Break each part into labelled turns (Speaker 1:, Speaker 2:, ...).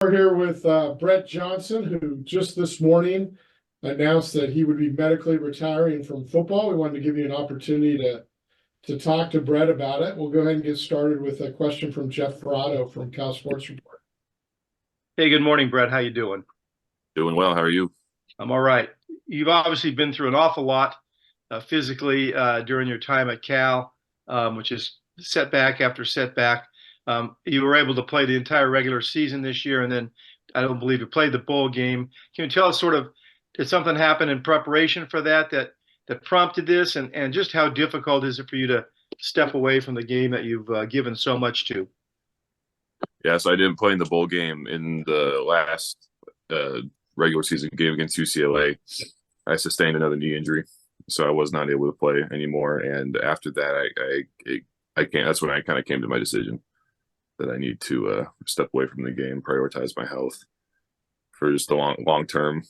Speaker 1: We're here with Brett Johnson, who just this morning announced that he would be medically retiring from football. We wanted to give you an opportunity to talk to Brett about it. We'll go ahead and get started with a question from Jeff Ferrato from Cal Sports Report.
Speaker 2: Hey, good morning, Brett. How you doing?
Speaker 3: Doing well. How are you?
Speaker 2: I'm all right. You've obviously been through an awful lot physically during your time at Cal, which is setback after setback. You were able to play the entire regular season this year, and then I don't believe you played the bowl game. Can you tell us did something happen in preparation for that prompted this, and just how difficult is it for you to step away from the game that you've given so much to?
Speaker 3: Yeah, so I didn't play in the bowl game in the last regular season game against UCLA. I sustained another knee injury, so I was not able to play anymore. And after that, I can't. That's when I kind of came to my decision that I need to step away from the game, prioritize my health for just the long term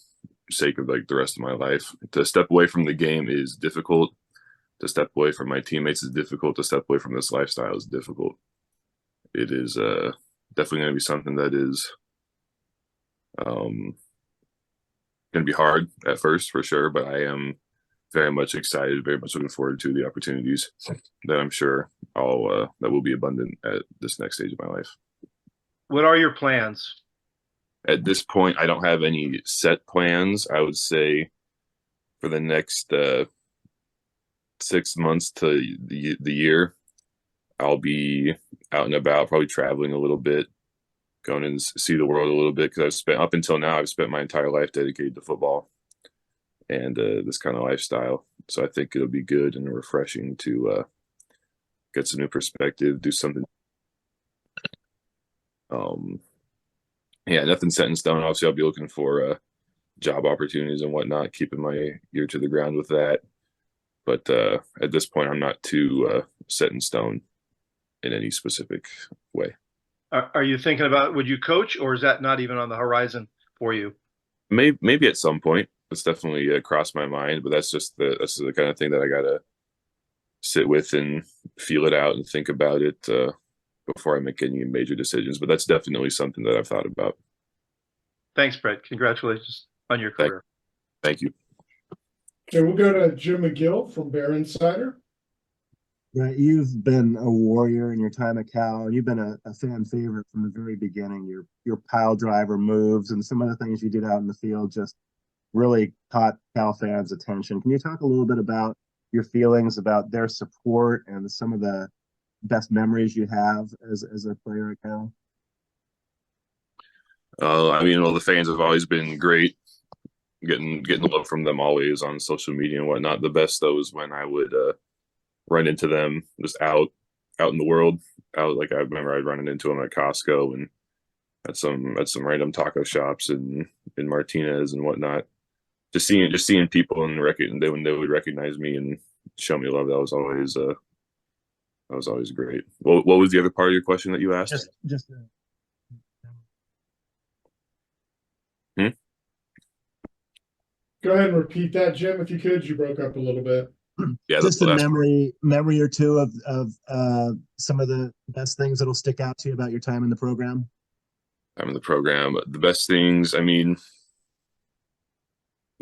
Speaker 3: sake of like the rest of my life. To step away from the game is difficult. To step away from my teammates is difficult. To step away from this lifestyle is difficult. It is definitely going to be something that is going to be hard at first for sure, but I am very much excited, very much looking forward to the opportunities that I'm sure that will be abundant at this next stage of my life.
Speaker 2: What are your plans?
Speaker 3: At this point, I don't have any set plans. I would say for the next 6 months to the year, I'll be out and about, probably traveling a little bit, going and see the world a little bit, because up until now, I've spent my entire life dedicated to football and this kind of lifestyle. So I think it'll be good and refreshing to get some new perspective, do something. Yeah, nothing set in stone. Obviously, I'll be looking for job opportunities and whatnot, keeping my ear to the ground with that. But at this point, I'm not too set in stone in any specific way.
Speaker 2: Are you thinking about, would you coach, or is that not even on the horizon for you?
Speaker 3: Maybe at some point. It's definitely crossed my mind, but that's the kind of thing that I gotta sit with and feel it out and think about it before I make any major decisions. But that's definitely something that I've thought about.
Speaker 2: Thanks, Brett. Congratulations on your career.
Speaker 3: Thank you.
Speaker 1: Okay, we'll go to Jim McGill from Bear Insider.
Speaker 4: Right, you've been a warrior in your time at Cal, and you've been a fan favorite from the very beginning. Your pile driver moves and some of the things you did out in the field just really caught Cal fans' attention. Can you talk a little bit about your feelings about their support and some of the best memories you have as a player at Cal?
Speaker 3: The fans have always been great. Getting love from them always on social media and whatnot. The best though is when I would run into them just out in the world. Like I remember I'd run into them at Costco and at some random taco shops in Martinez and whatnot. Just seeing people and when they would recognize me and show me love, that was always great. What was the other part of your question that you asked?
Speaker 1: Go ahead and repeat that, Jim, if you could. You broke up a little bit.
Speaker 4: Yeah, just a memory or two of some of the best things that'll stick out to you about your time in the program.
Speaker 3: The best things,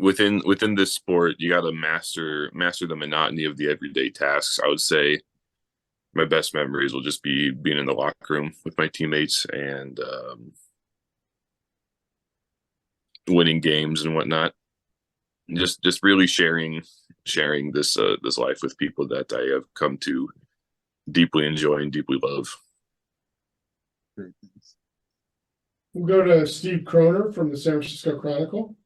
Speaker 3: within this sport, you got to master the monotony of the everyday tasks. I would say my best memories will just be being in the locker room with my teammates and winning games and whatnot. Just really sharing this life with people that I have come to deeply enjoy and deeply love.
Speaker 1: We'll go to Steve Kroner from the San Francisco Chronicle.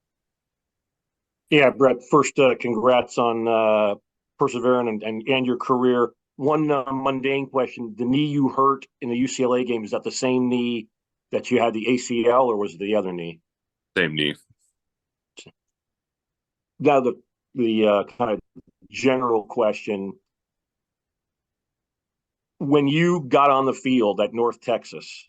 Speaker 5: Yeah, Brett, first, congrats on persevering and your career. One mundane question: the knee you hurt in the UCLA game, is that the same knee that you had the ACL, or was it the other knee?
Speaker 3: Same knee.
Speaker 5: Now the kind of general question: when you got on the field at North Texas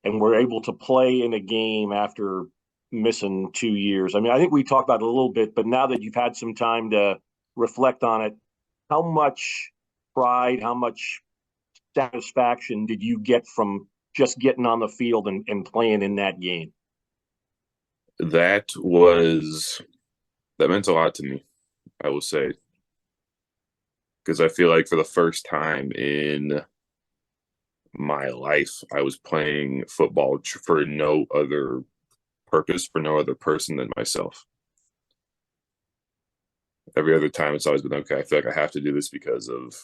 Speaker 5: and were able to play in a game after missing 2 years, I think we talked about it a little bit, but now that you've had some time to reflect on it, how much pride, how much satisfaction did you get from just getting on the field and playing in that game?
Speaker 3: That meant a lot to me, I will say, because I feel like for the first time in my life, I was playing football for no other purpose, for no other person than myself. Every other time, it's always been, okay, I feel like I have to do this because of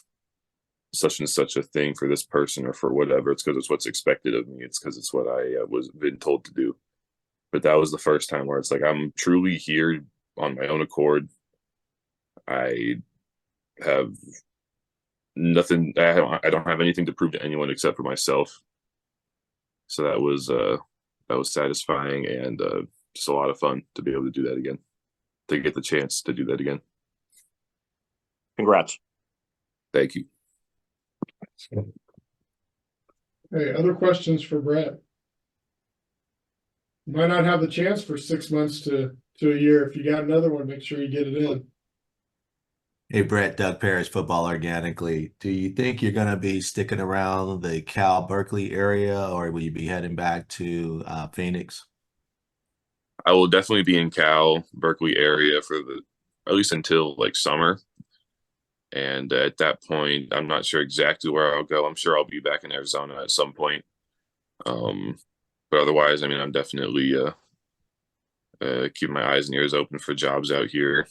Speaker 3: such and such a thing for this person or for whatever. It's because it's what's expected of me. It's because it's what I was been told to do. But that was the first time where it's like I'm truly here on my own accord. I have nothing. I don't have anything to prove to anyone except for myself. So that was satisfying and just a lot of fun to be able to do that again, to get the chance to do that again.
Speaker 5: Congrats.
Speaker 3: Thank you.
Speaker 1: Hey, other questions for Brett? You might not have the chance for 6 months to a year. If you got another one, make sure you get it in.
Speaker 6: Hey Brett, Doug Parrish, Football Organically. Do you think you're going to be sticking around the Cal Berkeley area, or will you be heading back to Phoenix?
Speaker 3: I will definitely be in Cal Berkeley area for at least until like summer. And at that point, I'm not sure exactly where I'll go. I'm sure I'll be back in Arizona at some point. But otherwise, I mean, I'm definitely keeping my eyes and ears open for jobs out here,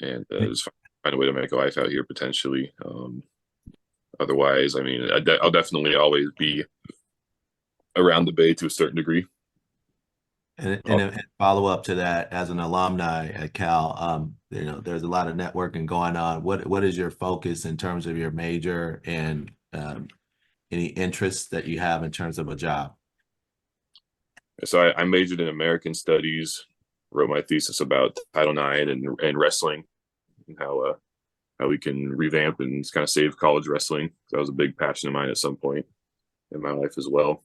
Speaker 3: and just find a way to make a life out here potentially. Otherwise, I mean, I'll definitely always be around the Bay to a certain degree.
Speaker 6: And follow up to that, as an alumni at Cal, there's a lot of networking going on. What is your focus in terms of your major and any interests that you have in terms of a job?
Speaker 3: So I majored in American Studies, wrote my thesis about Title IX and wrestling, and how we can revamp and kind of save college wrestling. That was a big passion of mine at some point in my life as well.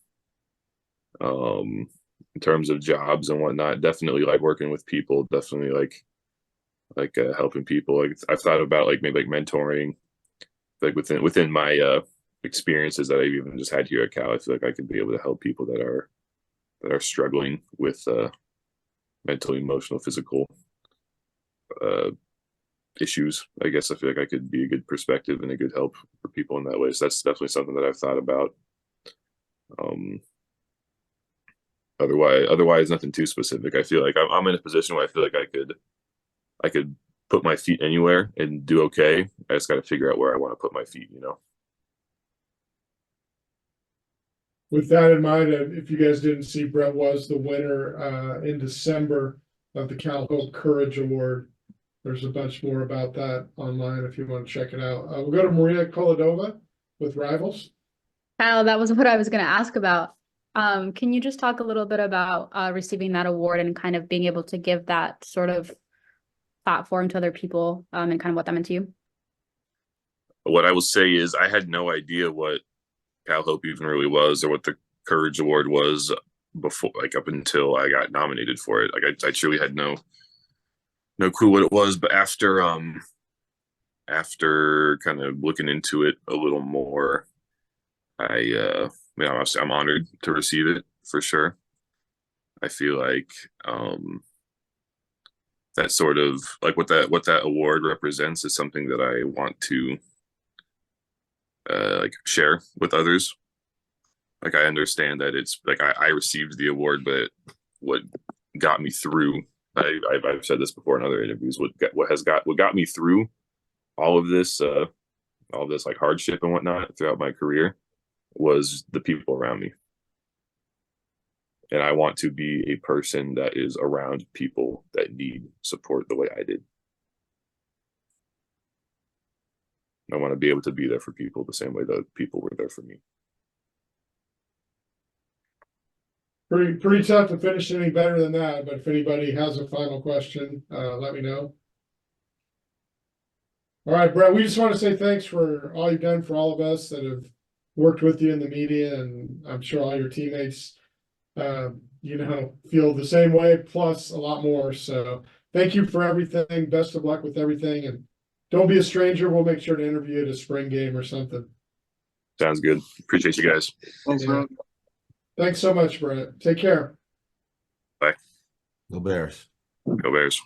Speaker 3: In terms of jobs and whatnot, definitely like working with people, definitely like helping people. Like I've thought about like maybe like mentoring, like within my experiences that I've even just had here at Cal. I feel like I could be able to help people that are struggling with mental, emotional, physical issues. I guess I feel like I could be a good perspective and a good help for people in that way. So that's definitely something that I've thought about. Otherwise, nothing too specific. I feel like I'm in a position where I feel like I could put my feet anywhere and do okay. I just got to figure out where I want to put my feet, you know.
Speaker 1: With that in mind, if you guys didn't see, Brett was the winner in December of the Cal Hope Courage Award. There's a bunch more about that online if you want to check it out. We'll go to Maria Koladova with Rivals.
Speaker 7: Kyle, that was what I was going to ask about. Can you just talk a little bit about receiving that award and kind of being able to give that sort of platform to other people and kind of what that meant to you?
Speaker 3: What I will say is I had no idea what Cal Hope even really was, or what the Courage Award was before, like up until I got nominated for it. Like I truly had no clue what it was. But after kind of looking into it a little more, I'm honored to receive it for sure. I feel like that sort of like what that award represents is something that I want to like share with others. Like I understand that it's like I received the award, but what got me through, I've said this before in other interviews, what got me through all of this like hardship and whatnot throughout my career was the people around me. And I want to be a person that is around people that need support the way I did. I want to be able to be there for people the same way that people were there for me.
Speaker 1: Pretty tough to finish any better than that, but if anybody has a final question, let me know. All right, Brett, we just want to say thanks for all you've done for all of us that have worked with you in the media, and I'm sure all your teammates, feel the same way, plus a lot more. So thank you for everything. Best of luck with everything, and don't be a stranger. We'll make sure to interview you at a spring game or something.
Speaker 3: Sounds good. Appreciate you guys.
Speaker 5: Thanks,
Speaker 1: Yeah. Thanks so much, Brett. Take care.
Speaker 6: Go Bears.
Speaker 3: Go Bears.